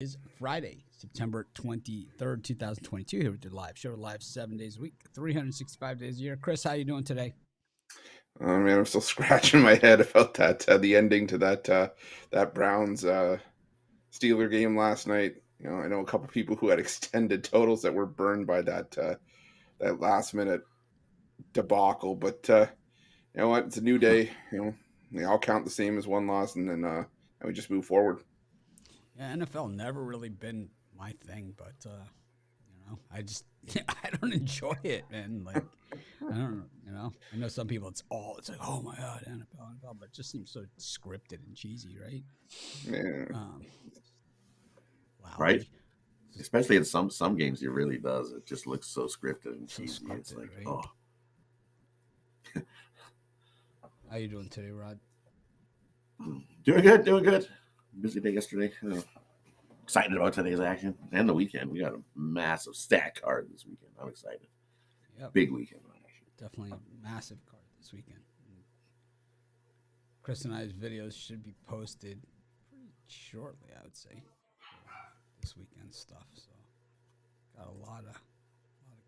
Is Friday, September 23rd, 2022. Here we did live show live 7 days a week, 365 days a year. Chris, how you doing today? Oh man, I'm still scratching my head about that the ending to that Browns Steeler game last night. I know a couple people who had extended totals that were burned by that last minute debacle. But you know what? It's a new day. They all count the same as one loss, and we just move forward. Yeah, NFL never really been my thing, but I just I don't enjoy it, man. Like I don't, I know some people it's like, oh my god, NFL, but it just seems so scripted and cheesy, right? Yeah, Um, wow, Right? Especially in some games, it really does. It just looks so scripted and so cheesy. It's scripted, like, right? oh, How you doing today, Rod? doing good, doing good. Busy day yesterday. Excited about today's action and the weekend. We got a massive stack card this weekend. I'm excited. Yep, Big weekend. definitely a massive card this weekend. Chris and I's videos should be posted pretty shortly, I would say, for this weekend stuff. So got a lot of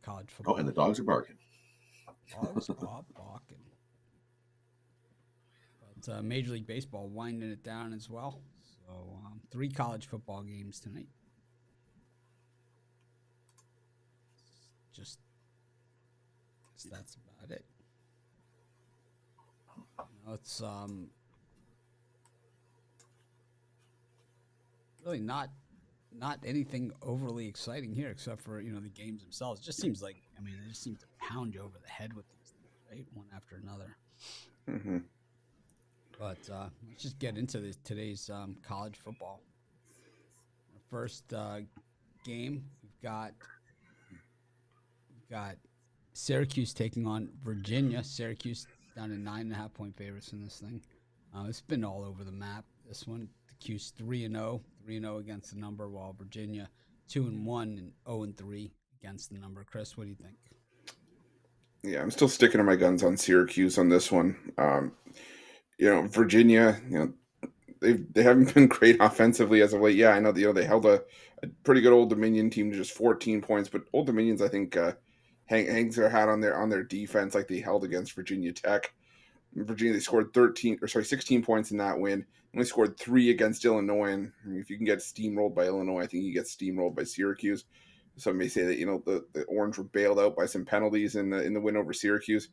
college Oh, football. and the dogs are barking. Dogs are barking. But Major League Baseball winding it down as well. So 3 college football games tonight. Just that's about it. It's really not anything overly exciting here, except for the games themselves. It just seems like they just seem to pound you over the head with these things, right, one after another. mm-hmm. But let's just get into today's college football. The first game we've got Syracuse taking on Virginia. Syracuse down to 9.5-point favorites in this thing. It's been all over the map. This one, the Cuse 3-0 against the number, while Virginia 2-1 and 0-3 against the number. Chris, what do you think? Yeah, I'm still sticking to my guns on Syracuse on this one. Virginia, they haven't been great offensively as of late. Yeah, I know. They held a pretty good Old Dominion team to just 14 points, but Old Dominion's I think hangs their hat on their defense like they held against Virginia Tech. In Virginia, they scored 16 points in that win. Only scored 3 against Illinois, and if you can get steamrolled by Illinois, I think you get steamrolled by Syracuse. Some may say that the Orange were bailed out by some penalties in the win over Syracuse.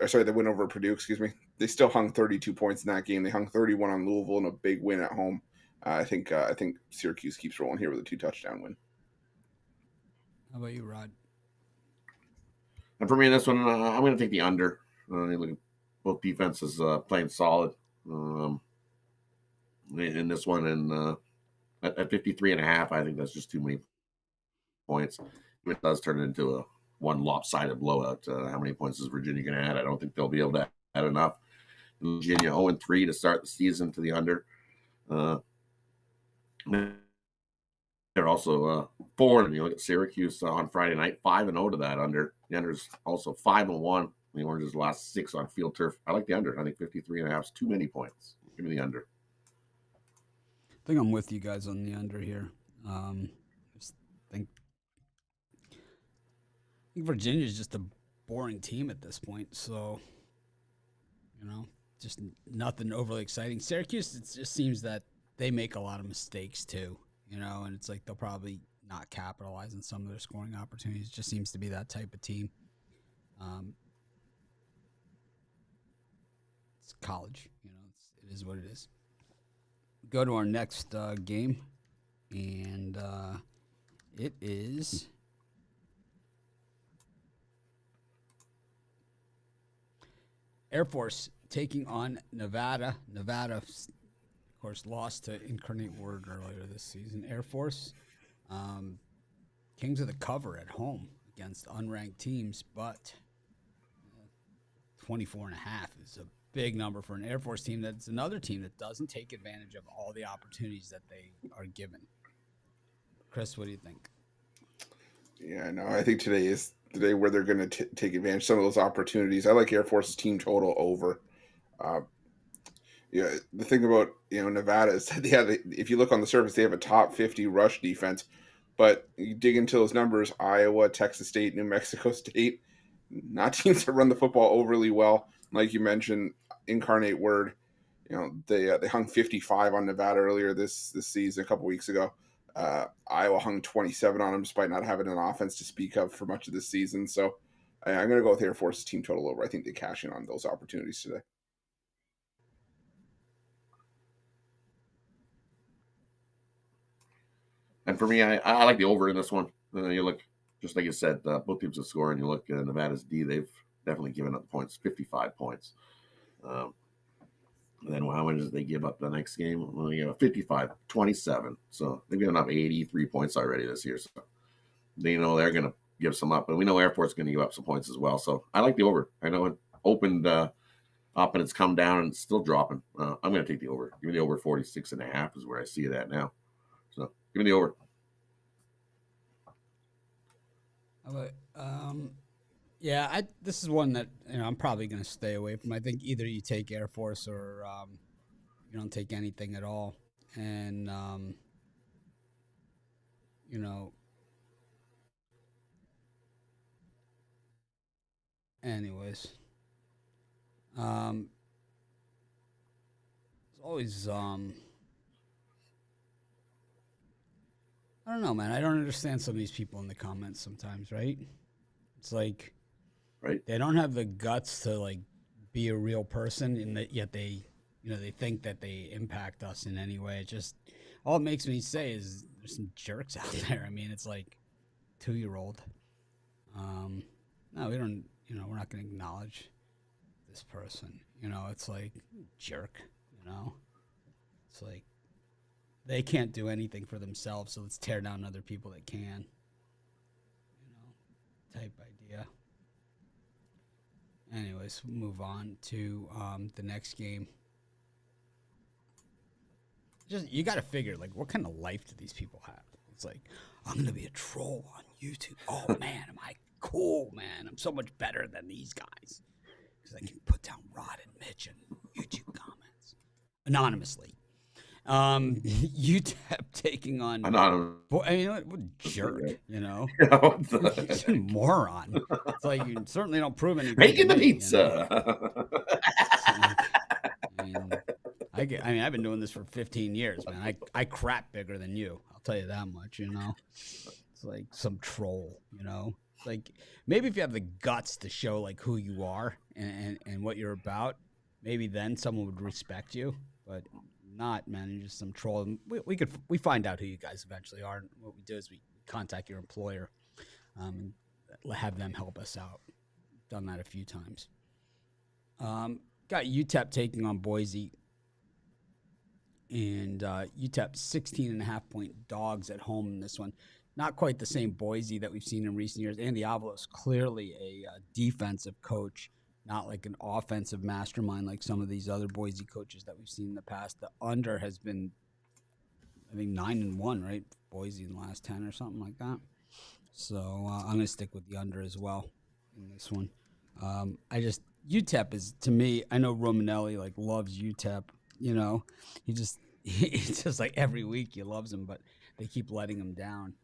The win over Purdue, excuse me. They still hung 32 points in that game. They hung 31 on Louisville in a big win at home. I think Syracuse keeps rolling here with a 2-touchdown win. How about you, Rod? And for me in this one, I'm going to take the under. Look at both defenses playing solid in this one. And at 53.5, I think that's just too many points. It does turn it into a one lopsided blowout. How many points is Virginia going to add? I don't think they'll be able to add enough. Virginia 0-3 to start the season to the under. They're also 4. And you look at Syracuse on Friday night, 5-0 to that under. The under's also 5-1. The Orange's last 6 on field turf. I like the under. I think 53.5 is too many points. Give me the under. I think I'm with you guys on the under here. Just think Virginia is just a boring team at this point. So, just nothing overly exciting. Syracuse, it just seems that they make a lot of mistakes too, and it's like they'll probably not capitalize on some of their scoring opportunities. It just seems to be that type of team. It's college, it is what it is. Go to our next game, and it is Air Force taking on Nevada. Nevada, of course, lost to Incarnate Word earlier this season. Air Force, Kings of the Cover at home against unranked teams, but 24.5 is a big number for an Air Force team. That's another team that doesn't take advantage of all the opportunities that they are given. Chris, what do you think? Yeah, no, I think today is the day where they're going to take advantage of some of those opportunities. I like Air Force's team total over. Yeah, the thing about Nevada is that if you look on the surface, they have a top 50 rush defense, but you dig into those numbers, Iowa, Texas State, New Mexico State, not teams that run the football overly well. Like you mentioned, Incarnate Word, they hung 55 on Nevada earlier this season, a couple weeks ago. Iowa hung 27 on them despite not having an offense to speak of for much of this season. So I'm going to go with Air Force's team total over. I think they cash in on those opportunities today. And for me, I like the over in this one. You look, just like you said, both teams have scored, and you look at Nevada's D, they've definitely given up points, 55 points. Then how many did they give up the next game? Well, 55, 27. So they've given up 83 points already this year. So they know they're going to give some up, and we know Air Force is going to give up some points as well. So I like the over. I know it opened up and it's come down and it's still dropping. I'm going to take the over. Give me the over 46.5 is where I see it at now. So give me the over. Yeah, this is one that I'm probably going to stay away from. I think either you take Air Force or you don't take anything at all. And anyways, it's always I don't know, man. I don't understand some of these people in the comments sometimes, right? It's like right. They don't have the guts to like be a real person, and that yet they think that they impact us in any way. It just all it makes me say is there's some jerks out there. I mean, it's like 2-year-old. No, we don't. We're not going to acknowledge this person. It's like jerk. It's like they can't do anything for themselves, so let's tear down other people that can. Type idea. Anyways, we'll move on to the next game. Just you got to figure, like, what kind of life do these people have? It's like, I'm gonna be a troll on YouTube. Oh man, am I cool, man? I'm so much better than these guys because I can put down Rod and Mitch in YouTube comments anonymously. UTEP taking on Anonymous. I mean, what jerk, moron. It's like you certainly don't prove anything. Making the pizza. I mean, I've been doing this for 15 years, man. I crap bigger than you. I'll tell you that much. It's like some troll. It's like maybe if you have the guts to show like who you are and what you're about, maybe then someone would respect you. But not, man. You're just some troll. We find out who you guys eventually are. And what we do is we contact your employer, and have them help us out. Done that a few times. Got UTEP taking on Boise, and UTEP 16.5-point dogs at home in this one. Not quite the same Boise that we've seen in recent years. Andy Avalos, clearly a defensive coach, not like an offensive mastermind like some of these other Boise coaches that we've seen in the past. The under has been, I think, 9-1, right? Boise in the last 10 or something like that. So I'm going to stick with the under as well in this one. UTEP is, to me, I know Romanelli like loves UTEP. It's just like every week he loves him, but they keep letting him down.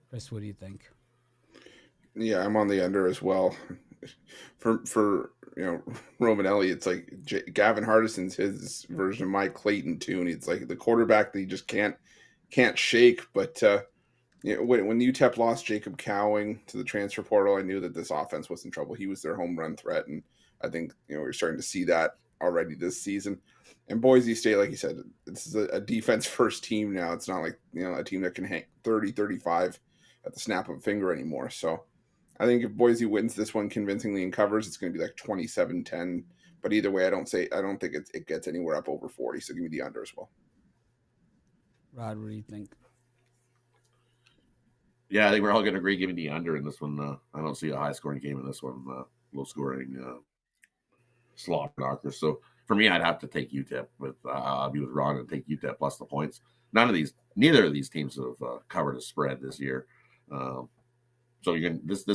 Chris, what do you think? Yeah, I'm on the under as well. For Romanelli, it's like Gavin Hardison's his version of Mike Clayton tune. It's like the quarterback that he just can't shake. But when UTEP lost Jacob Cowing to the transfer portal, I knew that this offense was in trouble. He was their home run threat, and I think we're starting to see that already this season. And Boise State, like you said, this is a defense first team now. It's not like a team that can hang 30, 35 at the snap of a finger anymore. So I think if Boise wins this one convincingly and covers, it's going to be like 27-10. But either way, I don't think it gets anywhere up over 40. So give me the under as well. Rod, what do you think? Yeah, I think we're all going to agree giving the under in this one. I don't see a high-scoring game in this one. Low-scoring slaughter knocker. So for me, I'd have to take UTEP. I'll be with Ron and take UTEP plus the points. Neither of these teams have covered a spread this year. So you're going this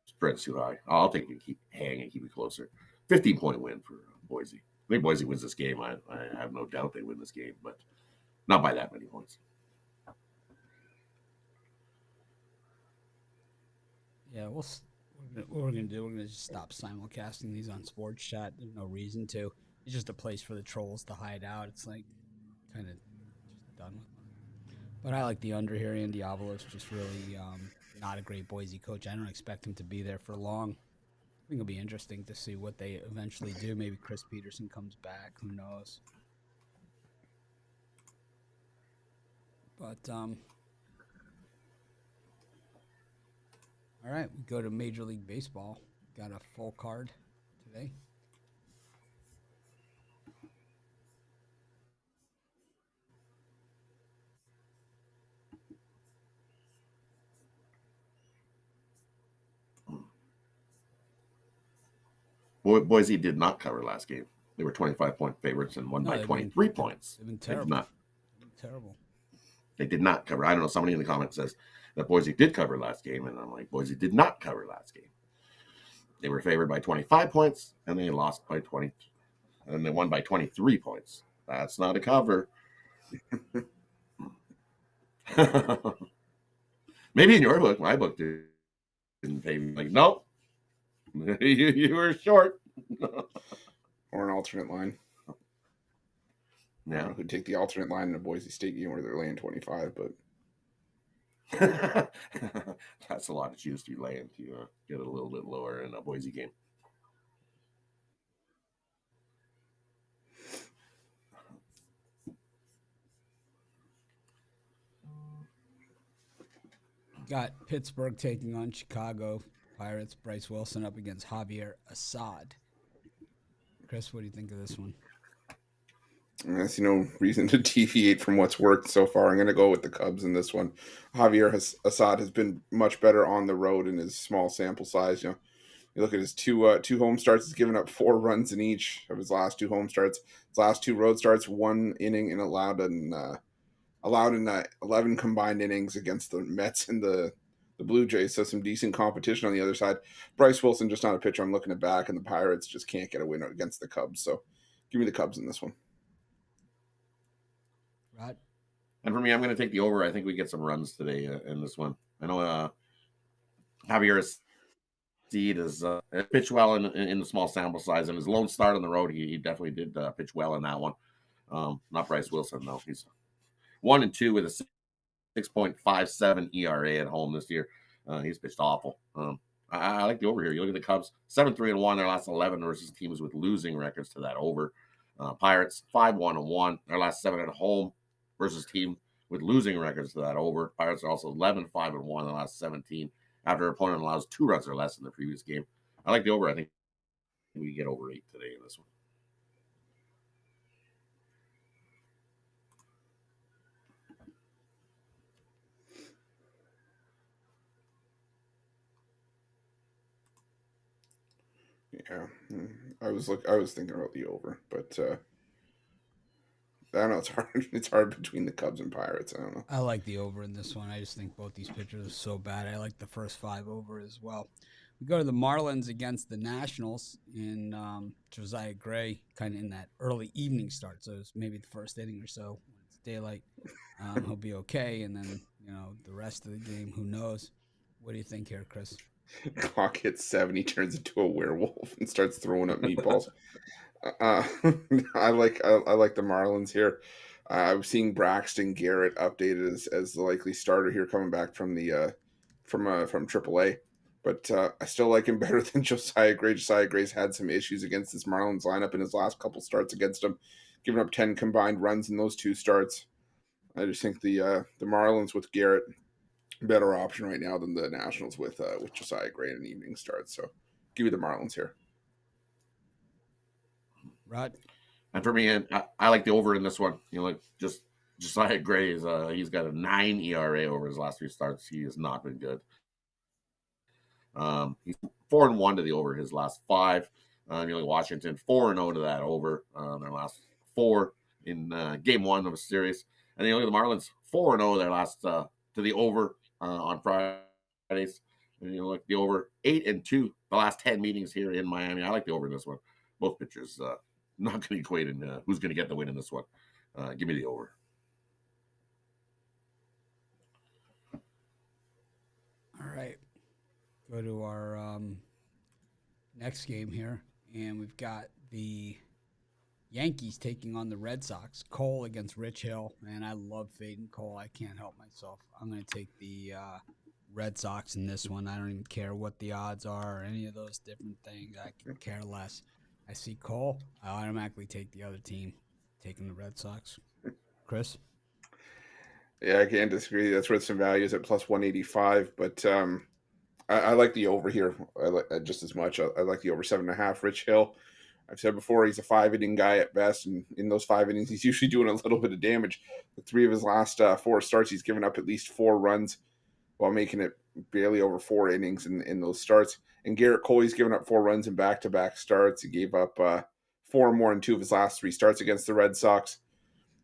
spread's too high. I'll take it and keep it closer. 15-point win for Boise. I think Boise wins this game. I have no doubt they win this game, but not by that many points. Yeah, what we're gonna do? We're gonna just stop simulcasting these on Sports Chat. There's no reason to. It's just a place for the trolls to hide out. It's like kind of just done with them. But I like the under here. Andy Avalos just really not a great Boise coach. I don't expect him to be there for long. I think it'll be interesting to see what they eventually do. Maybe Chris Peterson comes back. Who knows? But all right, we go to Major League Baseball. Got a full card today. Boise did not cover last game. They were 25-point favorites and won by 23 points. They've been terrible. They did not. Terrible. They did not cover. I don't know. Somebody in the comments says that Boise did cover last game, and I'm like, Boise did not cover last game. They were favored by 25 points, and they lost by 20, and they won by 23 points. That's not a cover. Maybe in your book, my book didn't pay me. Like, nope, you were short. Or an alternate line. Yeah, who'd take the alternate line in a Boise State game where they're laying 25, but that's a lot of juice to lay into get it a little bit lower in a Boise game. Got Pittsburgh taking on Chicago Pirates. Bryce Wilson up against Javier Assad. Chris, what do you think of this one? I see no reason to deviate from what's worked so far. I'm going to go with the Cubs in this one. Javier Assad has been much better on the road in his small sample size. You look at his two home starts. He's given up 4 runs in each of his last 2 home starts. His last 2 road starts, 1 inning and allowed in 11 combined innings against the Mets and the Blue Jays. So some decent competition on the other side. Bryce Wilson just not a pitcher I'm looking at back, and the Pirates just can't get a win against the Cubs. So give me the Cubs in this one. Right. And for me, I'm going to take the over. I think we get some runs today in this one. I know Javier Seed is pitched well in the small sample size, and his lone start on the road, he definitely did pitch well in that one. Not Bryce Wilson, though. He's 1-2 with a 6.57 ERA at home this year. He's pitched awful. I like the over here. You look at the Cubs, 7-3-1 their last 11 versus teams with losing records to that over. Pirates 5-1-1 their last 7 at home versus team with losing records to that over. Pirates are also 11-5-1 in the last 17 after opponent allows 2 runs or less in the previous game. I like the over. I think we get over 8 today in this one. Yeah, I was thinking about the over, but I don't know. It's hard. It's hard between the Cubs and Pirates. I don't know. I like the over in this one. I just think both these pitchers are so bad. I like the first 5 over as well. We go to the Marlins against the Nationals in Josiah Gray, kind of in that early evening start. So it's maybe the first inning or so when it's daylight. He'll be okay, and then the rest of the game, who knows? What do you think here, Chris? Clock hits 7, he turns into a werewolf and starts throwing up meatballs. I like the Marlins here. I'm seeing Braxton Garrett updated as the likely starter here, coming back from the from AAA. But I still like him better than Josiah Gray. Josiah Gray's had some issues against this Marlins lineup in his last couple starts against him, giving up 10 combined runs in those 2 starts. I just think the Marlins with Garrett, better option right now than the Nationals with Josiah Gray in an evening start. So give me the Marlins here. Rod? And for me, I like the over in this one. Just Josiah Gray is he's got a 9 ERA over his last 3 starts. He has not been good. He's 4-1 to the over his last 5. Washington 4-0 to that over their last 4 in game 1 of a series. And then you look at the Marlins 4-0 their last to the over on Fridays. And you look at the over 8-2 the last 10 meetings here in Miami. I like the over in this one. both pitchers not going to equate in who's going to get the win in this one. Give me the over. All right. Go to our next game here, and we've got the Yankees taking on the Red Sox. Cole against Rich Hill. Man, I love fading Cole. I can't help myself. I'm going to take the Red Sox in this one. I don't even care what the odds are or any of those different things. I can care less. I see Cole, I automatically take the other team, taking the Red Sox. Chris? Yeah, I can't disagree. That's worth some values at plus 185, but I like the over here. I like just as much. I like the over 7.5. Rich Hill, I've said before, he's a 5-inning guy at best, and in those 5 innings, he's usually doing a little bit of damage. The 3 of his last 4 starts, he's given up at least 4 runs while making it barely over 4 innings in those starts. And Garrett Cole, he's given up 4 runs in back-to-back starts. He gave up 4 more in 2 of his last 3 starts against the Red Sox.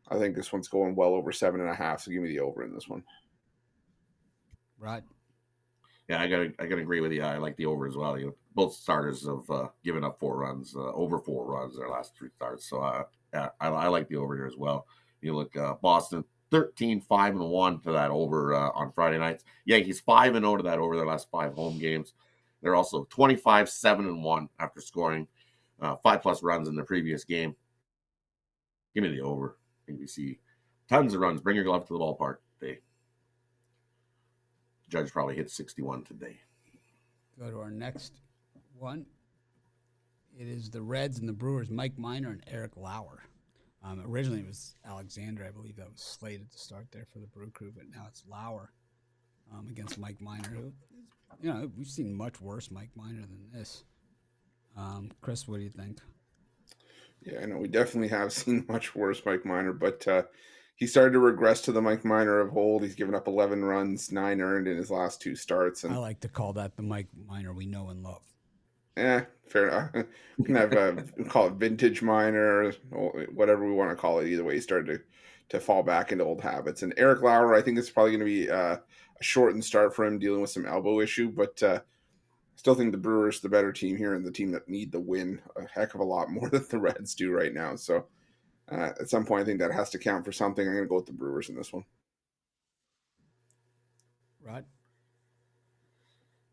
I think this one's going well over 7.5, so give me the over in this one. Right. Yeah, I gotta agree with you. I like the over as well. Both starters have given up 4 runs, over 4 runs their last 3 starts. So I like the over here as well. You look Boston 13-5-1 to that over on Friday nights. Yankees 5-0 to that over their last 5 home games. They're also 25-7-1 after scoring 5+ runs in the previous game. Give me the over. I think we see tons of runs. Bring your glove to the ballpark today. Judge probably hit 61 today. Go to our next one. It is the Reds and the Brewers, Mike Minor and Eric Lauer. Originally it was Alexander, I believe, that was slated to start there for the Brew Crew, but now it's Lauer against Mike Minor, who, we've seen much worse Mike Minor than this. Chris, what do you think? Yeah, I know we definitely have seen much worse Mike Minor, but he started to regress to the Mike Minor of old. He's given up 11 runs, 9 earned in his last 2 starts. And I like to call that the Mike Minor we know and love. Fair enough. We can have call it vintage Minor, or whatever we want to call it. Either way, he started to fall back into old habits. And Eric Lauer, I think it's probably going to be a shortened start for him, dealing with some elbow issue, but still think the Brewers the better team here and the team that need the win a heck of a lot more than the Reds do right now. So at some point, I think that has to count for something. I'm going to go with the Brewers in this one. Rod?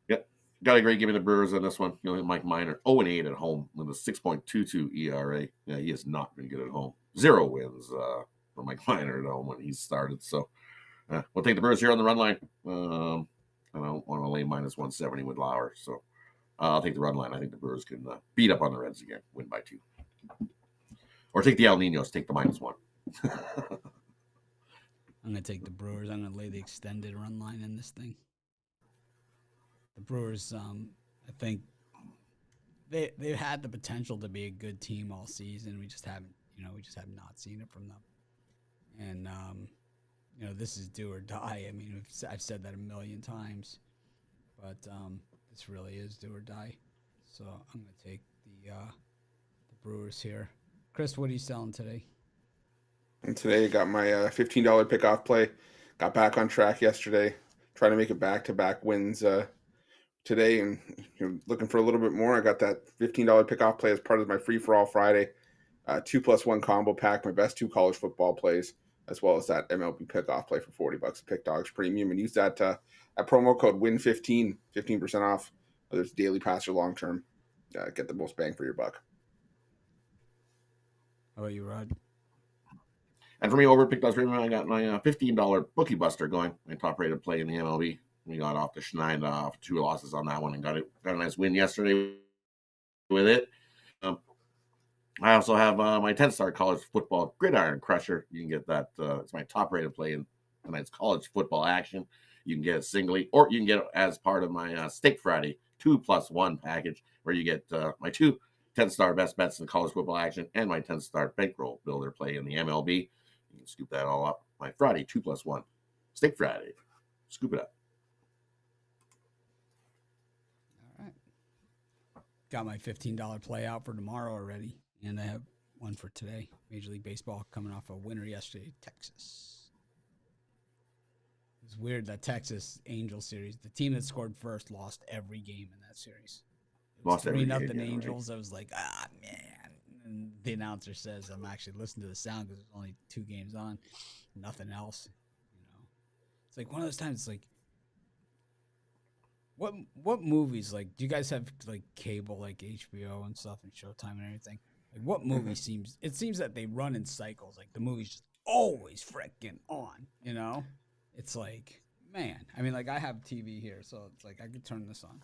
Yep. Got to agree. Give me the Brewers on this one. Mike Minor, 0-8 at home with a 6.22 ERA. Yeah, he has not been good at home. 0 wins for Mike Minor at home when he started. So we'll take the Brewers here on the run line. I don't want to lay minus 170 with Lauer. So I'll take the run line. I think the Brewers can beat up on the Reds again, win by 2. Or take the El Niños, take the -1. I'm going to take the Brewers. I'm going to lay the extended run line in this thing. The Brewers, I think they've had the potential to be a good team all season. We just haven't, we just have not seen it from them. And, this is do or die. I mean, I've said that a million times, but this really is do or die. So I'm going to take the Brewers here. Chris, what are you selling today? And today I got my $15 pickoff play. Got back on track yesterday. Trying to make it back-to-back wins today, and looking for a little bit more. I got that $15 pickoff play as part of my free-for-all Friday 2+1 combo pack, my best 2 college football plays, as well as that MLB pickoff play for $40 at PickDawgz Premium, and use that promo code WIN15, 15% off, whether it's daily pass or long-term. Get the most bang for your buck. How about you, Rod? And for me, over PickDawgz Premium, I got my $15 Bookie Buster going, my top-rated play in the MLB. We got off the schneid off 2 losses on that one and got a nice win yesterday with it. I also have my 10-star college football Gridiron Crusher. You can get that. It's my top-rated play in tonight's college football action. You can get it singly, or you can get it as part of my Steak Friday 2+1 package, where you get my 2 10-star best bets in college football action and my 10-star bankroll builder play in the MLB. You can scoop that all up. My Friday 2+1 Steak Friday. Scoop it up. All right. Got my $15 play out for tomorrow already, and I have one for today. Major League Baseball coming off a winner yesterday, Texas. It's weird that Texas Angel series, the team that scored first lost every game in that series. Lost every game. 3-0 Yeah, right. Angels. I was like, man. And the announcer says I'm actually listening to the sound because there's only 2 games on, nothing else. It's like one of those times. It's like, what movies, like, do you guys have like cable, like HBO and stuff and Showtime and everything? Like, what movie seems that they run in cycles. Like, the movie's just always freaking on. It's like, man. I mean, like, I have TV here, so it's like I could turn this on,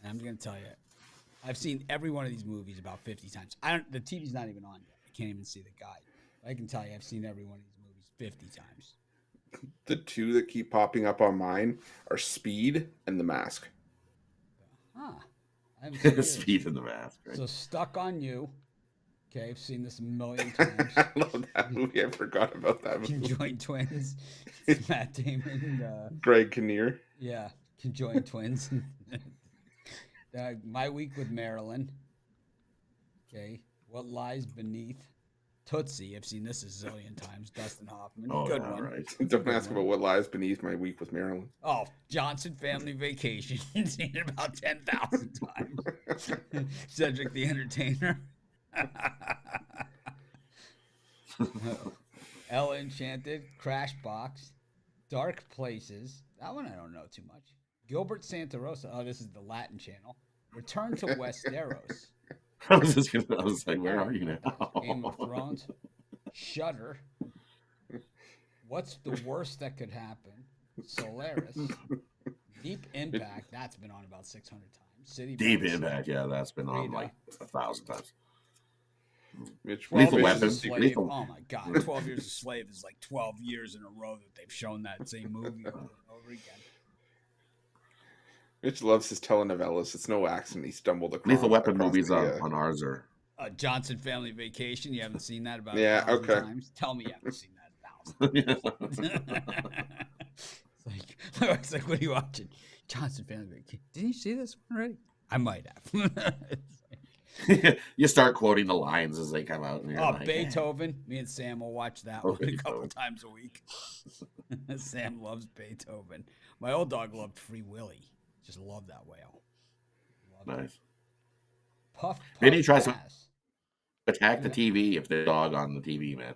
and I'm gonna tell you, I've seen every one of these movies about 50 times. The TV's not even on yet. I can't even see the guide. I can tell you, I've seen every one of these movies 50 times. The 2 that keep popping up on mine are Speed and The Mask. I haven't seen yours. Speed in the Mask. Right? So, Stuck on You. Okay, I've seen this a million times. I love that movie. I forgot about that movie. Conjoined Twins. It's Matt Damon. Greg Kinnear. Yeah, Conjoined Twins. My Week with Marilyn. Okay, What Lies Beneath. Tootsie. I've seen this a zillion times. Dustin Hoffman. Oh, Good yeah, one. right. Don't ask about what lies beneath my week with Marilyn. Oh, Johnson Family Vacation. Seen it about 10,000 times. Cedric the Entertainer. Ella Enchanted, Crash Box, Dark Places. That one I don't know too much. Gilbert Santa Rosa. Oh, this is the Latin channel. Return to Westeros. I was like, where are you now? Game of Thrones. Shudder. What's the worst that could happen? Solaris. Deep Impact. That's been on about 600 times. City Deep Boys. Impact, yeah, that's been on like 1,000 times. Lethal Weapon. Oh my God. 12 Years a Slave is like 12 years in a row that they've shown that same movie over and over again. Mitch loves his telenovelas. It's no accident he stumbled across Lethal Weapon across movies the, on ours are. Johnson Family Vacation. You haven't seen that about 1,000 okay. times? Tell me you haven't seen that 1,000 times. It's like, what are you watching? Johnson Family Vacation. Didn't you see this one already? I might have. You start quoting the lines as they come out. And like, Beethoven. Me and Sam will watch that one a couple times a week. Sam loves Beethoven. My old dog loved Free Willy. Just love that whale. Nice. Puff. Then he tries to Pass. attack the TV if the dog on the TV, man.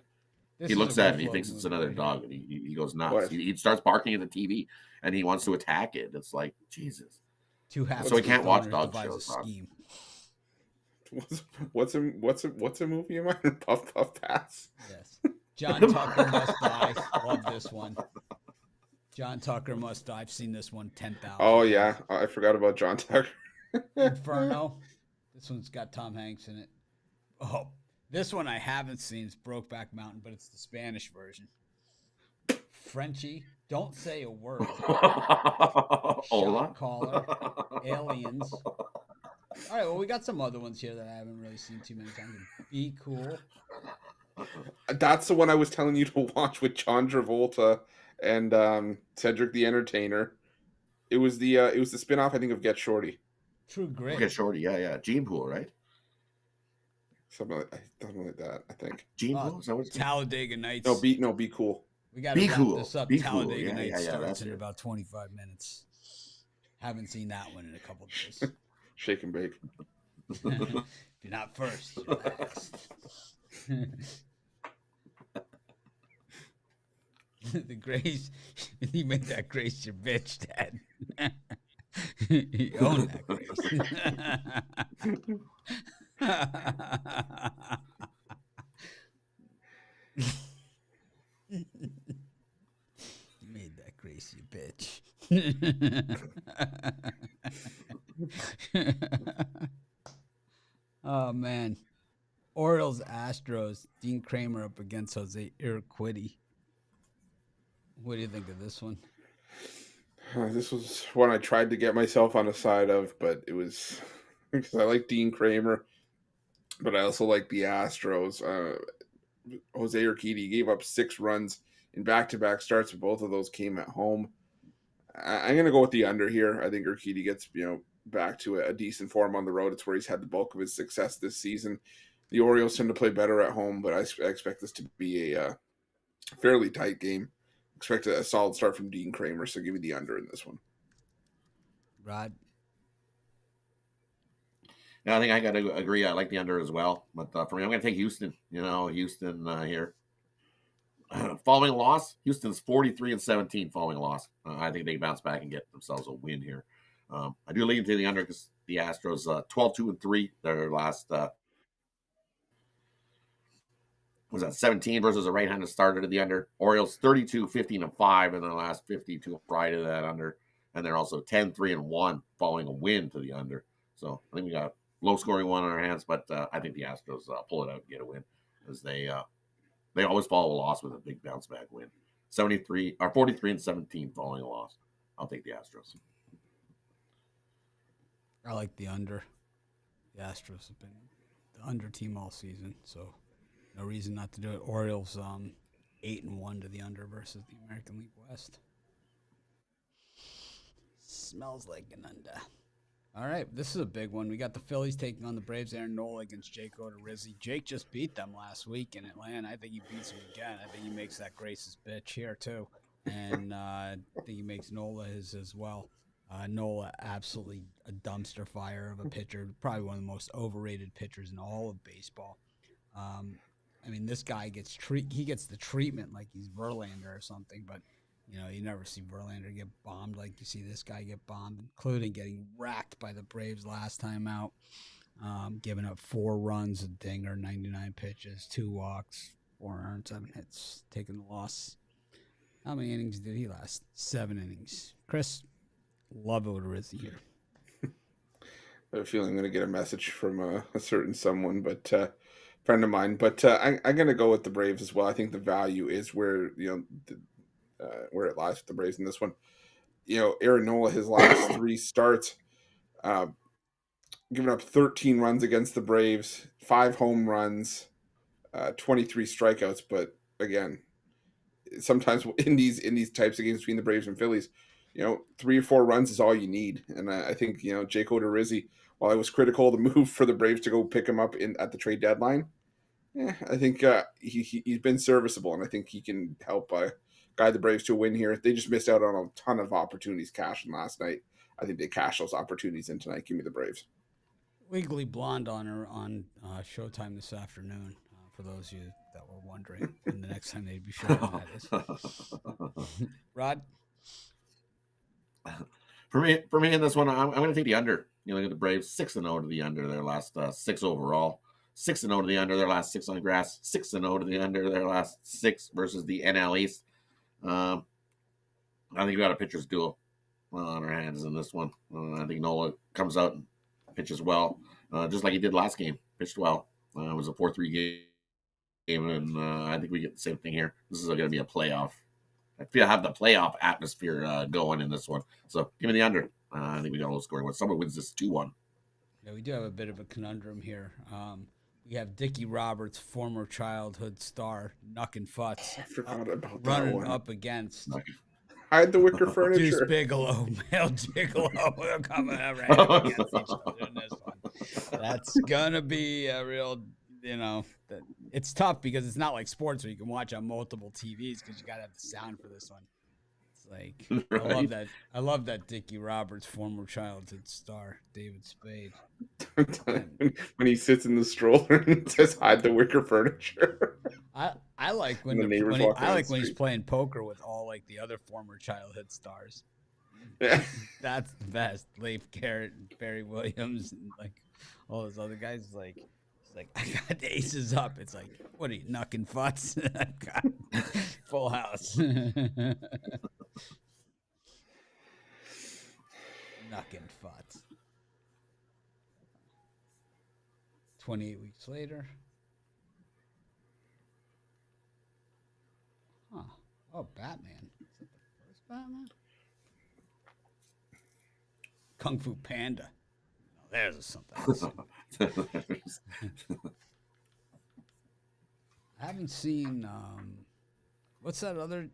This He is looks a at it and he Ruffalo thinks it's movie another right dog, and he goes nuts. What? He starts barking at the TV, and he wants to attack it. It's like, Jesus. Two halves. So he can't watch dog devise shows, a huh? scheme. What's a movie of mine? Puff Puff Pass. Yes. John Tucker Must Die. Love this one. John Tucker Must Die. I've seen this one 10,000. Oh yeah, I forgot about John Tucker. Inferno. This one's got Tom Hanks in it. Oh, this one I haven't seen. It's Brokeback Mountain, but it's the Spanish version. Frenchie. Don't Say a Word. Shot Caller. Aliens. All right, well, we got some other ones here that I haven't really seen too many times. Be Cool. That's the one I was telling you to watch with John Travolta and Cedric the Entertainer. It was the spin-off, I think, of Get Shorty. True Grit. Get Shorty, yeah. Gene Pool, right? Something like that, I think. Gene Pool? Is that what it's Talladega Nights. No, Be Cool. We got to Be wrap Cool. this up. Be Cool. Talladega Nights starts that's in it. about 25 minutes. Haven't seen that one in a couple days. Shake and Bake. If you're not first, you're last. The Grace, you made that Grace your bitch, Dad. You own that Grace. You made that Grace your bitch. Oh man. Orioles-Astros. Dean Kramer up against Jose Urquidy. What do you think of this one? This was one I tried to get myself on the side of, but it was because I like Dean Kramer, but I also like the Astros. Jose Urquidy gave up 6 runs in back-to-back starts, but both of those came at home. I'm going to go with the under here. I think Urquidy gets back to a decent form on the road. It's where he's had the bulk of his success this season. The Orioles tend to play better at home, but I expect this to be a fairly tight game. Expect a solid start from Dean Kramer, so give me the under in this one. Rod? Yeah, I think I got to agree. I like the under as well. But for me, I'm going to take Houston. Houston here. Following a loss, Houston's 43-17 following a loss. I think they bounce back and get themselves a win here. I do lean to the under because the Astros 12-2-3. Their last was that 17 versus a right-handed starter to the under. Orioles 32-15-5 in their last 52 prior to that under, and they're also 10-3-1 following a win to the under. So I think we got a low-scoring one on our hands, but I think the Astros pull it out and get a win because they always follow a loss with a big bounce back win. 43-17 following a loss. I'll take the Astros. I like the under. The Astros have been the under team all season, so no reason not to do it. Orioles 8-1 to the under versus the American League West. Smells like an under. All right, this is a big one. We got the Phillies taking on the Braves. Aaron Nola against Jake Odorizzi. Jake just beat them last week in Atlanta. I think he beats them again. I think he makes that Grace's bitch here too, and I think he makes Nola his as well. Nola, absolutely a dumpster fire of a pitcher. Probably one of the most overrated pitchers in all of baseball. I mean, this guy gets the treatment like he's Verlander or something, but you never see Verlander get bombed like you see this guy get bombed, including getting racked by the Braves last time out, giving up 4 runs, a dinger, 99 pitches, 2 walks, 4 earned, 7 hits, taking the loss. How many innings did he last? 7 innings. Chris, love Odorizzi here. I have a feeling I'm going to get a message from a certain someone, but friend of mine. But I'm going to go with the Braves as well. I think the value is where where it lies with the Braves in this one. Aaron Nola, his last 3 starts, giving up 13 runs against the Braves, 5 home runs, 23 strikeouts. But again, sometimes in these types of games between the Braves and Phillies, 3 or 4 runs is all you need. And I think Jake Odorizzi, while I was critical of the move for the Braves to go pick him up at the trade deadline, I think he's been serviceable, and I think he can help guide the Braves to a win here. They just missed out on a ton of opportunities cashing last night. I think they cash those opportunities in tonight. Give me the Braves. Legally Blonde on Showtime this afternoon. For those of you that were wondering, and the next time they'd be showing that is. Rod? For me in this one, I'm going to take the under. Look at the Braves, 6-0 to the under their last 6 overall. 6-0 to the under their last 6 on grass. 6-0 to the under their last 6 versus the NL East. I think we got a pitcher's duel on our hands in this one. I think Nola comes out and pitches well, just like he did last game. Pitched well. It was a 4-3 game, and I think we get the same thing here. This is going to be a playoff. I feel I have the playoff atmosphere going in this one. So give me the under. I think we got a low scoring one. Someone wins this 2-1. Yeah, we do have a bit of a conundrum here. We have Dickie Roberts, former childhood star, Knuckin' Futz, I forgot about that running one. up against Hide the wicker furniture. Deuce Bigelow, Male Gigolo. We're coming up right up against each other in this one. That's gonna be a real, it's tough because it's not like sports where you can watch on multiple TVs because you gotta have the sound for this one. It's like right. I love that Dickie Roberts, former childhood star, David Spade. When he sits in the stroller and says hide the wicker furniture. I like when he's playing poker with all like the other former childhood stars. Yeah. That's the best. Leif Garrett, Barry Williams, and like all those other guys. It's like I got the aces up. It's like, what are you, Knuckin' Futz? I've got full house. Knuckin' Futz. 28 weeks later. Huh. Oh, Batman. Is that the first Batman? Kung Fu Panda. Oh, there's something else. I haven't seen, what's the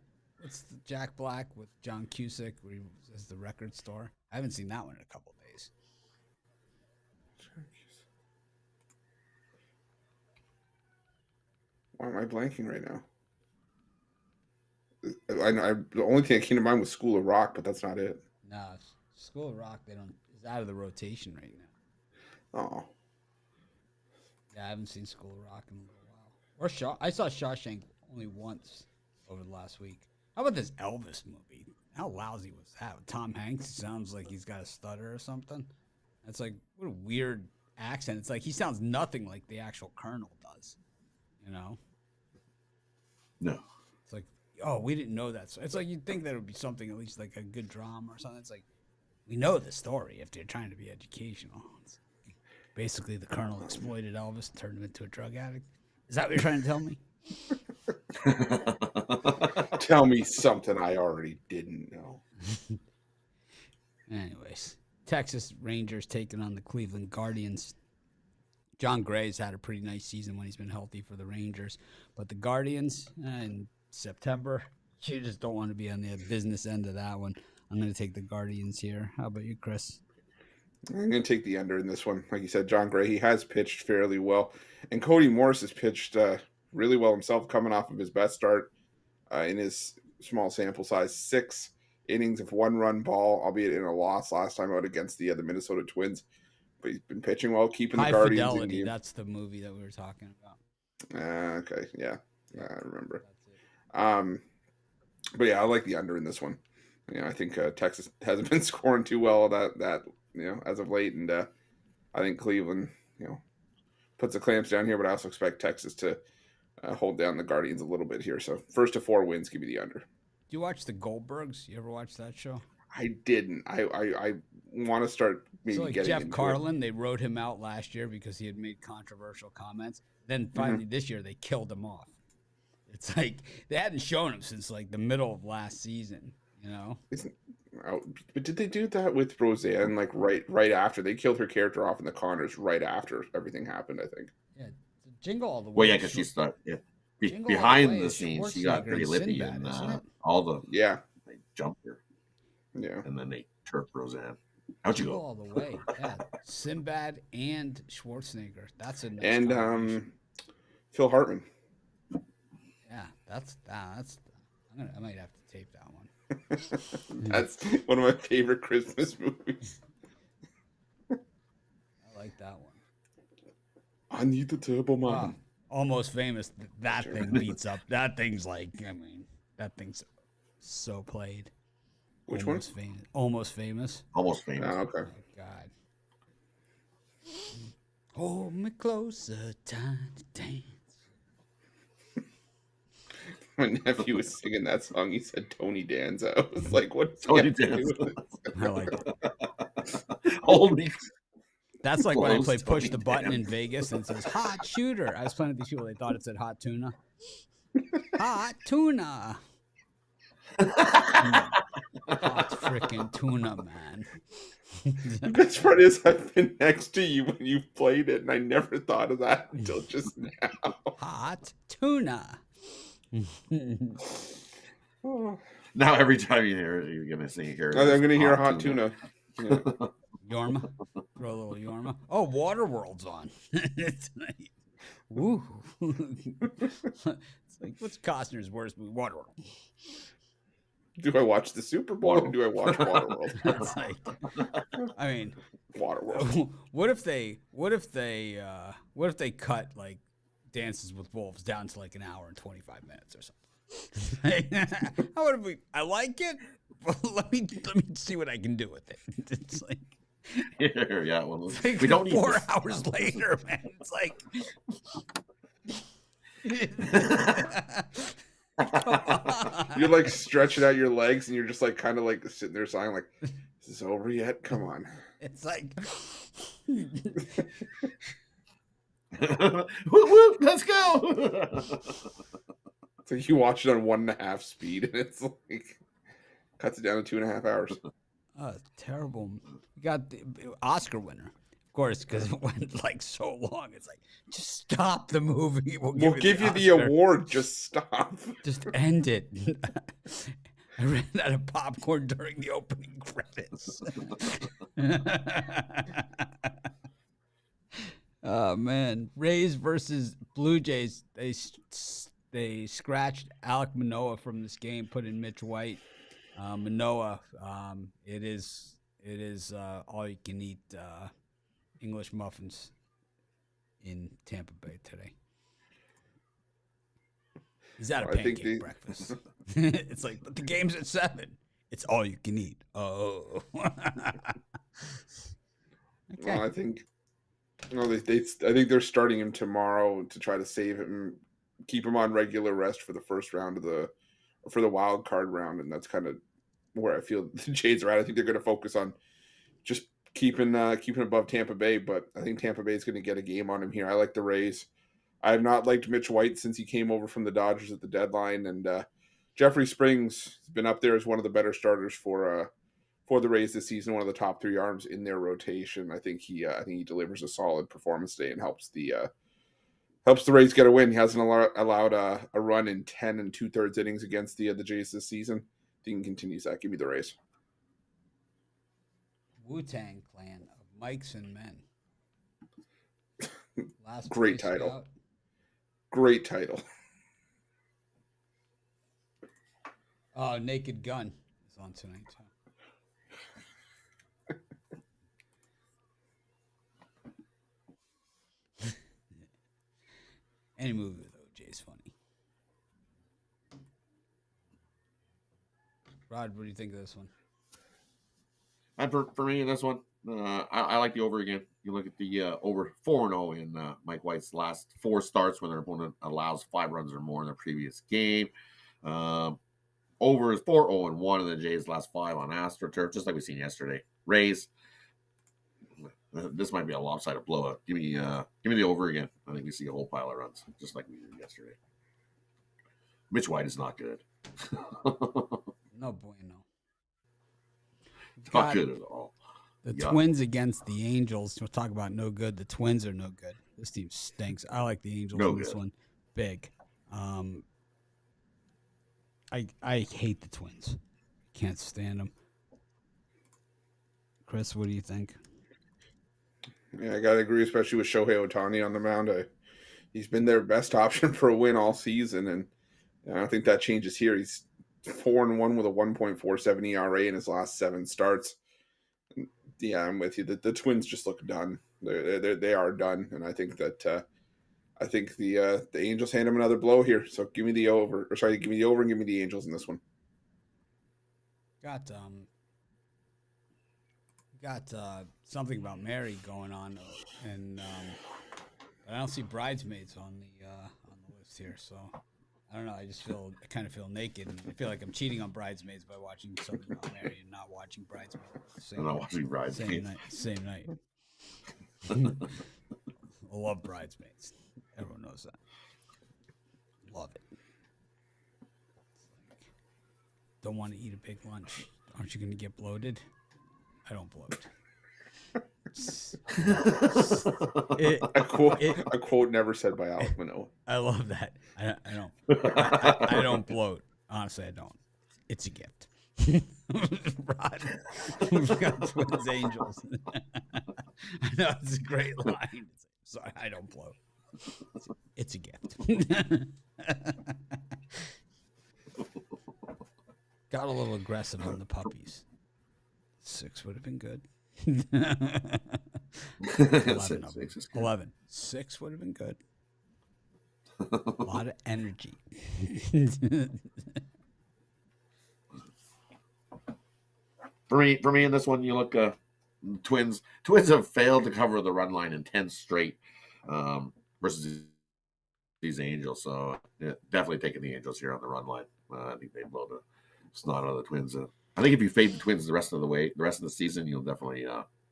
Jack Black with John Cusack where he has the record store? I haven't seen that one in a couple of days. Why am I blanking right now? The only thing that came to mind was School of Rock, but that's not it. No, School of Rock is out of the rotation right now. Oh, Yeah, I haven't seen School of Rock in a little while. Or I saw Shawshank only once over the last week. How about this Elvis movie? How lousy was that? Tom Hanks sounds like he's got a stutter or something. It's like, what a weird accent. It's like he sounds nothing like the actual Colonel does. You know? No. It's like, oh, we didn't know that. So it's like you'd think that it would be something at least like a good drama or something. It's like, we know the story if they're trying to be educational. It's basically, the Colonel exploited Elvis and turned him into a drug addict. Is that what you're trying to tell me? Tell me something I already didn't know. Anyways, Texas Rangers taking on the Cleveland Guardians. John Gray's had a pretty nice season when he's been healthy for the Rangers. But the Guardians in September, you just don't want to be on the business end of that one. I'm going to take the Guardians here. How about you, Chris? I'm going to take the under in this one. Like you said, John Gray, he has pitched fairly well. And Cody Morris has pitched really well himself, coming off of his best start in his small sample size. 6 innings of 1-run ball, albeit in a loss last time out against the Minnesota Twins. But he's been pitching well, keeping the Guardians Fidelity, in game. that's the movie that we were talking about. Okay, yeah, I remember. But yeah, I like the under in this one. I think Texas hasn't been scoring too well that as of late, and I think Cleveland puts the clamps down here. But I also expect Texas to hold down the Guardians a little bit here. So 1 to 4 wins, give me the under. Do you watch the Goldbergs? You ever watch that show? I didn't. I want to start maybe so like getting Jeff into Carlin, they wrote him out last year because he had made controversial comments. Then finally this year they killed him off. It's like they hadn't shown him since like the middle of last season. But did they do that with Roseanne? Like right after they killed her character off in the Connors, right after everything happened, I think. Yeah, Jingle All the Way. Well, yeah, because she's stuck. Yeah. Behind the scenes, she got pretty lippy, Sinbad, and all the they jumped her. Yeah, and then they turfed Roseanne. How'd you Jingle go? All the Way. Yeah, Sinbad and Schwarzenegger. That's a nice and combination. Phil Hartman. Yeah, that's. I might have to tape that one. That's one of my favorite Christmas movies. I like that one. I need the Turbo Man. Almost Famous. That thing beats up. That thing's like, that thing's so played. Which Almost one? Famous. Almost Famous. Almost Famous. Oh, okay. Oh, God. Hold me closer, time to dance. My nephew was singing that song. He said Tony Danza. I was like, "What?" Tony Danza. I like it. Holy. That's like when I play Close Push Tony the Button Danza. in Vegas and it says Hot Shooter. I was playing with these people. They thought it said Hot Tuna. Hot Tuna. Hot freaking tuna, man. The best part is I've been next to you when you played it, and I never thought of that until just now. Hot tuna. Oh. Now every time you hear it, you're gonna sing here. I'm gonna hear hot tuna. Yeah. Yorma. Throw a little Yorma. Oh, Waterworld's on tonight. Woo. It's like, what's Costner's worst movie? Waterworld. Do I watch the Super Bowl or do I watch Waterworld? It's like, I mean, Waterworld. what if they cut like Dances with Wolves down to like an hour and 25 minutes or something? How would we? I like it. Well, let me see what I can do with it. It's like, yeah. Well, it's like we don't need 4 hours later, man. It's like. You're like stretching out your legs and you're just like kind of like sitting there sighing like, is this over yet? Come on. It's like whoop, whoop, let's go. So you watch it on 1.5 speed and it's like cuts it down to 2.5 hours. terrible. You got the Oscar winner, of course, because it went like so long. It's like, just stop the movie. We'll give you the award. Just stop. Just end it. I ran out of popcorn during the opening credits. Oh man, Rays versus Blue Jays. They scratched Alek Manoah from this game, put in Mitch White. Manoah, it is all you can eat English muffins in Tampa Bay today. He's at a Well, I think pancake breakfast. It's like, but the game's at 7. It's all you can eat. Oh. Okay. Well, I think I think they're starting him tomorrow to try to save him, keep him on regular rest for the first round for the wild card round, and that's kind of where I feel the Jays are at. I think they're going to focus on just keeping above Tampa Bay, but I think Tampa Bay is going to get a game on him here. I like the Rays. I have not liked Mitch White since he came over from the Dodgers at the deadline, and Jeffrey Springs has been up there as one of the better starters for the Rays this season, one of the top 3 arms in their rotation. I think he delivers a solid performance today and helps the Rays get a win. He hasn't allowed a run in 10 2/3 innings against the Jays this season. I think he continues that. Give me the Rays. Wu-Tang Clan of Mikes and Men. Last Great Boy title. Scout. Great title. Oh, Naked Gun is on tonight too. Any movie with OJ is funny. Rod, what do you think of this one? And for me in this one, I like the over again. You look at the over 4-0 in Mike White's last 4 starts when their opponent allows 5 runs or more in the previous game. Over is 4-0-1 in the Jays' last 5 on AstroTurf, just like we seen yesterday. Rays, this might be a lopsided blowout. Give me the over again. I think we see a whole pile of runs, just like we did yesterday. Mitch White is not good. No bueno. Not good at all. The Twins against the Angels. We'll talk about no good. The Twins are no good. This team stinks. I like the Angels in this one. Big. I hate the Twins. Can't stand them. Chris, what do you think? Yeah, I gotta agree, especially with Shohei Ohtani on the mound. He's been their best option for a win all season, and I don't think that changes here. He's 4-1 with a 1.47 ERA in his last 7 starts. Yeah, I'm with you. The Twins just look done. They are done, and I think that the Angels hand him another blow here. So give me the over, give me the over and give me the Angels in this one. Got something about Mary going on, and I don't see Bridesmaids on the list here, so I don't know. I kind of feel naked, and I feel like I'm cheating on Bridesmaids by watching something about Mary and not watching Bridesmaids. Same night. I love Bridesmaids. Everyone knows that. Love it. Don't want to eat a big lunch. Aren't you going to get bloated? I don't bloat. A quote never said by Alec Manoa. I love that. I don't bloat. Honestly, I don't. It's a gift. Rod, we've got Twins Angels. I know it's a great line. Sorry, I don't bloat. It's a gift. Got a little aggressive on the puppies. 6 would have been good. 11. 6 would have been good. A lot of energy. For me in this one, you look Twins have failed to cover the run line in 10 straight versus these Angels. So yeah, definitely taking the Angels here on the run line. I think they blow the snot out of the Twins. I think if you fade the Twins the rest of the season, you'll definitely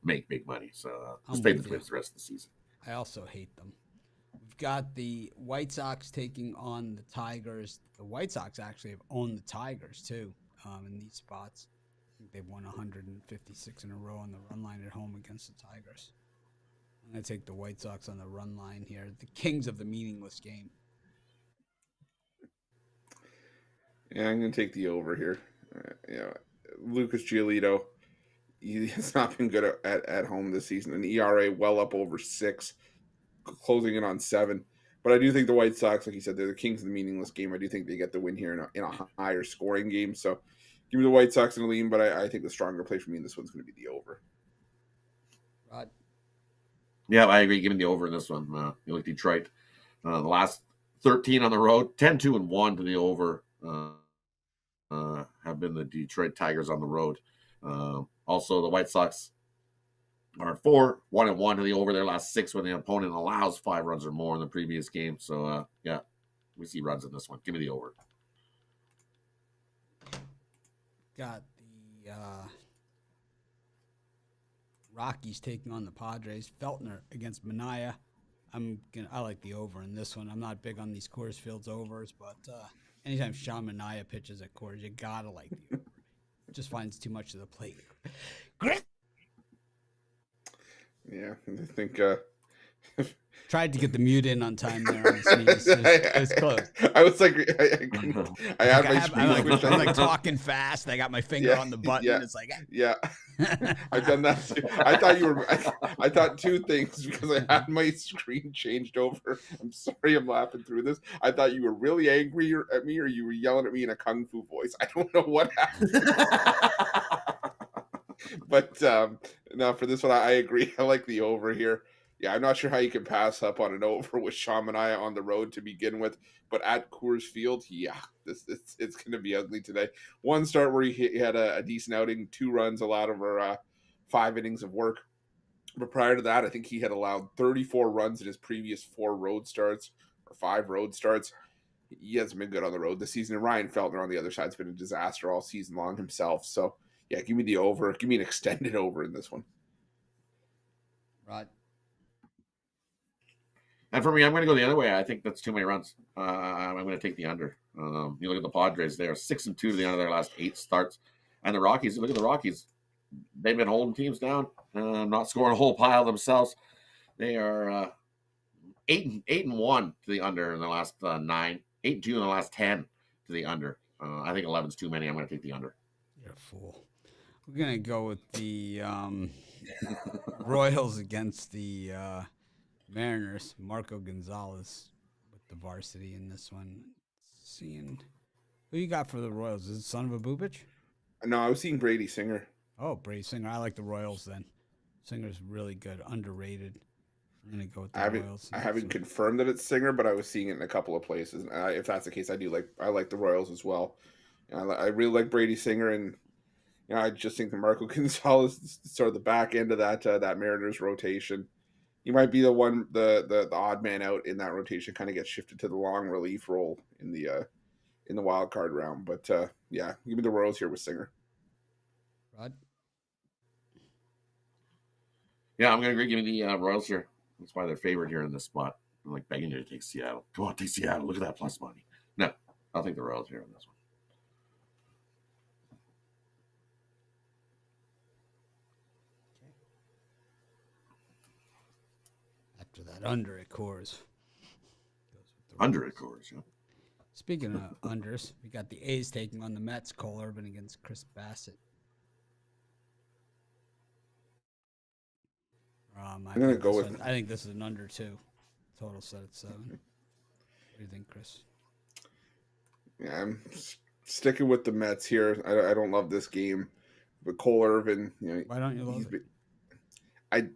make big money. So just fade the Twins the rest of the season. I also hate them. We've got the White Sox taking on the Tigers. The White Sox actually have owned the Tigers too in these spots. I think they've won 156 in a row on the run line at home against the Tigers. I'm going to take the White Sox on the run line here. The kings of the meaningless game. Yeah, I'm going to take the over here. Lucas Giolito, he has not been good at home this season. An ERA well up over 6, closing in on 7. But I do think the White Sox, like you said, they're the kings of the meaningless game. I do think they get the win here in a higher scoring game. So give me the White Sox in a lean, but I think the stronger play for me in this one's going to be the over. Rod? Yeah, I agree. Giving the over in this one. You like Detroit. The last 13 on the road, 10-2-1 to the over. Have been the Detroit Tigers on the road. Also, the White Sox are 4-1-1 to the over their last 6 when the opponent allows 5 runs or more in the previous game. So, yeah, we see runs in this one. Give me the over. Got the Rockies taking on the Padres. Feltner against Manaea. I like the over in this one. I'm not big on these Coors Fields overs, but anytime Sean Manaea pitches at Coors, you gotta like the over. Just finds too much of the plate. Yeah, I think. Tried to get the mute in on time there on the sneeze. It was close. I was like, I had my screen switched on. I'm like talking fast. I got my finger on the button. Yeah, it's like, yeah, I've done that too. I thought you were. I thought 2 things because I had my screen changed over. I'm sorry, I'm laughing through this. I thought you were really angry at me, or you were yelling at me in a kung fu voice. I don't know what happened. But no, for this one, I agree. I like the over here. Yeah, I'm not sure how you can pass up on an over with Sean Manaea on the road to begin with, but at Coors Field, yeah, it's going to be ugly today. One start where he had a decent outing, 2 runs allowed over 5 innings of work. But prior to that, I think he had allowed 34 runs in his previous 4 road starts or 5 road starts. He hasn't been good on the road this season. And Ryan Feltner on the other side has been a disaster all season long himself. So, yeah, give me the over. Give me an extended over in this one. Right. And for me, I'm going to go the other way. I think that's too many runs. I'm going to take the under. You look at the Padres; they're 6-2 to the end of their last 8 starts, and the Rockies. Look at the Rockies; they've been holding teams down, not scoring a whole pile themselves. They are 8-1 to the under in the last 9, 8-2 in the last 10 to the under. I think 11's too many. I'm going to take the under. You're a fool. We're going to go with the Royals against the Mariners. Marco Gonzalez with the varsity in this one. Seeing who you got for the Royals? Is it Son of a Boobich? No, I was seeing Brady Singer. Oh, Brady Singer. I like the Royals then. Singer's really good, underrated. I'm going to go with the Royals. I haven't confirmed that it's Singer, but I was seeing it in a couple of places. If that's the case, I like the Royals as well. I really like Brady Singer, and I just think that Marco Gonzalez is sort of the back end of that Mariners rotation. He might be the odd man out in that rotation. Kind of gets shifted to the long relief role in the wild card round. But yeah, give me the Royals here with Singer. Rod? Yeah, I'm going to agree. Give me the Royals here. That's why they're favored here in this spot. I'm like begging you to take Seattle. Come on, take Seattle. Look at that plus money. No, I'll take the Royals here in this one. After that, under at Coors. Under at Coors, yeah. Speaking of unders, we got the A's taking on the Mets. Cole Irvin against Chris Bassett. I'm going to go with... I think this is an under 2. Total set at 7. What do you think, Chris? Yeah, I'm sticking with the Mets here. I don't love this game. But Cole Irvin... Why don't you love it?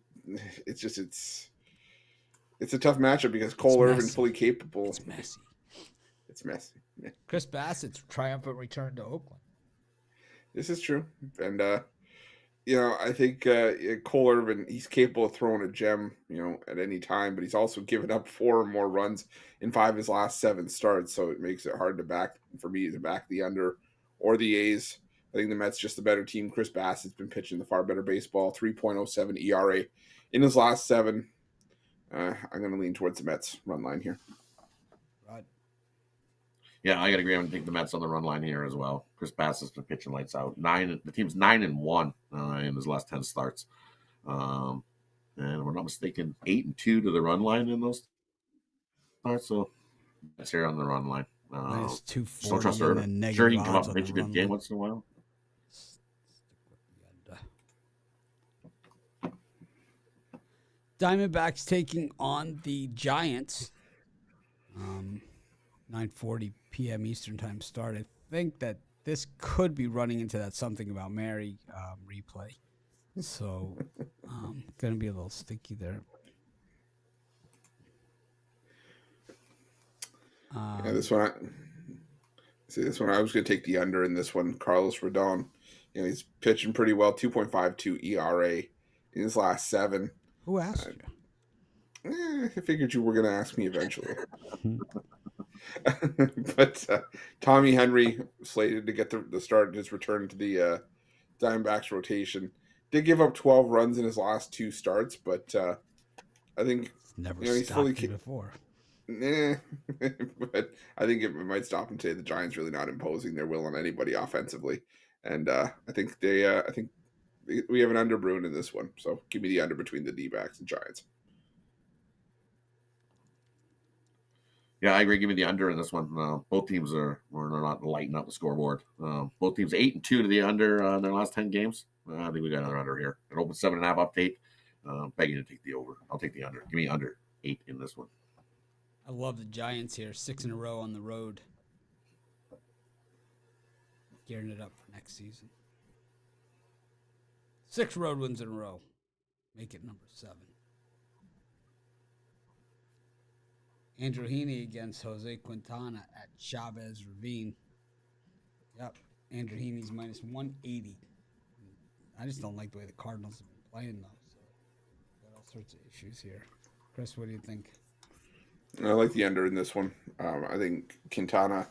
It's a tough matchup because Cole Irvin's fully capable. It's messy. It's messy. Yeah. Chris Bassett's triumphant return to Oakland. This is true. And, I think Cole Irvin, he's capable of throwing a gem, at any time, but he's also given up 4 or more runs in 5 of his last 7 starts, so it makes it hard to back the under or the A's. I think the Mets just the better team. Chris Bassett's been pitching the far better baseball, 3.07 ERA in his last 7. I'm going to lean towards the Mets run line here. Right. Yeah, I got to agree. I'm going to take the Mets on the run line here as well. Chris Bassett's been pitching lights out. The team's 9-1 in his last 10 starts. And if we're not mistaken, 8-2 to the run line in those starts. So that's here on the run line. Minus 240. Don't trust Irvin. Sure, he can come up and pitch a good game once in a while. Diamondbacks taking on the Giants. 9:40 p.m. Eastern time start. I think that this could be running into that something about Mary replay. So going to be a little sticky there. Yeah, this one. This one I was going to take the under in this one. Carlos Rodon, he's pitching pretty well. 2.52 ERA in his last 7. Who asked you? I figured you were going to ask me eventually. But Tommy Henry slated to get the start of his return to the Diamondbacks rotation. Did give up 12 runs in his last 2 starts, but I think Never he's fully before. But I think it might stop him today. The Giants really not imposing their will on anybody offensively, and I think we have an under brewing in this one. So give me the under between the D-backs and Giants. Yeah, I agree. Give me the under in this one. Both teams are not lighting up the scoreboard. Both teams 8-2 to the under in their last 10 games. I think we got another under here. An open 7.5 update. Begging to take the over. I'll take the under. Give me under 8 in this one. I love the Giants here. 6 in a row on the road. Gearing it up for next season. 6 road wins in a row. Make it number 7. Andrew Heaney against Jose Quintana at Chavez Ravine. Yep. Andrew Heaney's minus 180. I just don't like the way the Cardinals have been playing, though. So, got all sorts of issues here. Chris, what do you think? I like the under in this one. I think Quintana,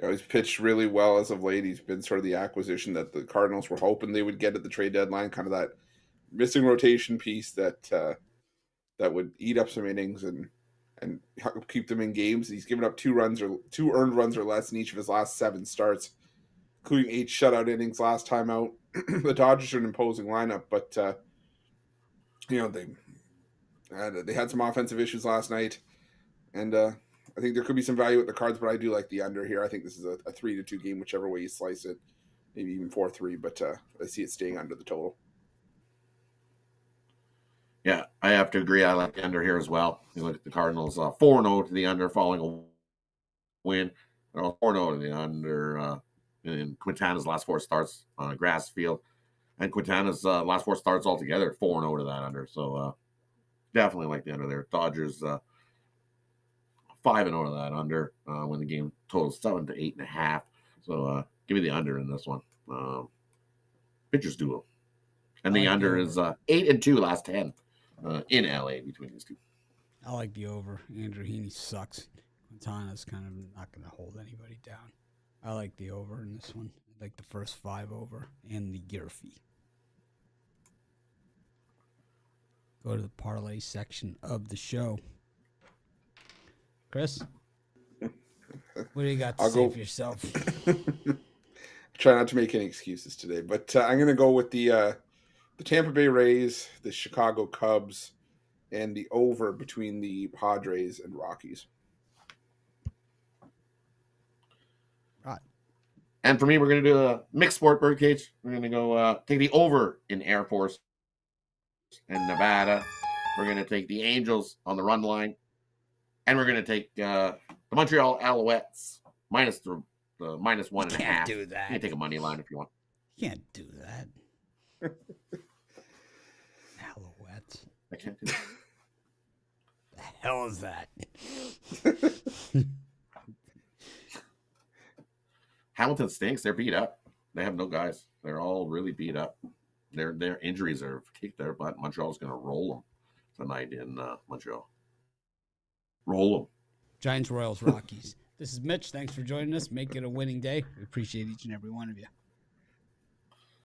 he's pitched really well as of late. He's been sort of the acquisition that the Cardinals were hoping they would get at the trade deadline, kind of that missing rotation piece that would eat up some innings and keep them in games. He's given up 2 earned runs or less in each of his last 7 starts, including 8 shutout innings last time out. The Dodgers are an imposing lineup, but they had some offensive issues last night. And I think there could be some value with the Cards, but I do like the under here. I think this is a 3-2 game, whichever way you slice it, maybe even 4-3, but I see it staying under the total. Yeah, I have to agree. I like the under here as well. You look at the Cardinals 4-0 to the under following a win. 4-0 to the under in Quintana's last 4 starts on a grass field. And Quintana's last 4 starts altogether, 4-0 to that under. So definitely like the under there. Dodgers 5-0 to that under when the game totals 7 to 8.5. So give me the under in this one. Pitchers duel. And the under is 8-2 last 10 in LA between these two. I like the over. Andrew Heaney sucks. Quintana's kind of not going to hold anybody down. I like the over in this one. I like the first 5 over and the gear fee. Go to the parlay section of the show. Chris, what do you got to say for yourself? Try not to make any excuses today, but I'm going to go with the Tampa Bay Rays, the Chicago Cubs, and the over between the Padres and Rockies. Right. And for me, we're going to do a mixed sport birdcage. We're going to go take the over in Air Force and Nevada. We're going to take the Angels on the run line. And we're going to take the Montreal Alouettes minus the minus 1.5. You can't do that. You can take a money line if you want. You can't do that. Alouettes. I can't do that. The hell is that? Hamilton stinks. They're beat up. They have no guys. They're all really beat up. Their injuries are kicked their butt. Montreal's going to roll them tonight in Montreal. Roll them. Giants, Royals, Rockies. This is Mitch. Thanks for joining us. Make it a winning day. We appreciate each and every one of you.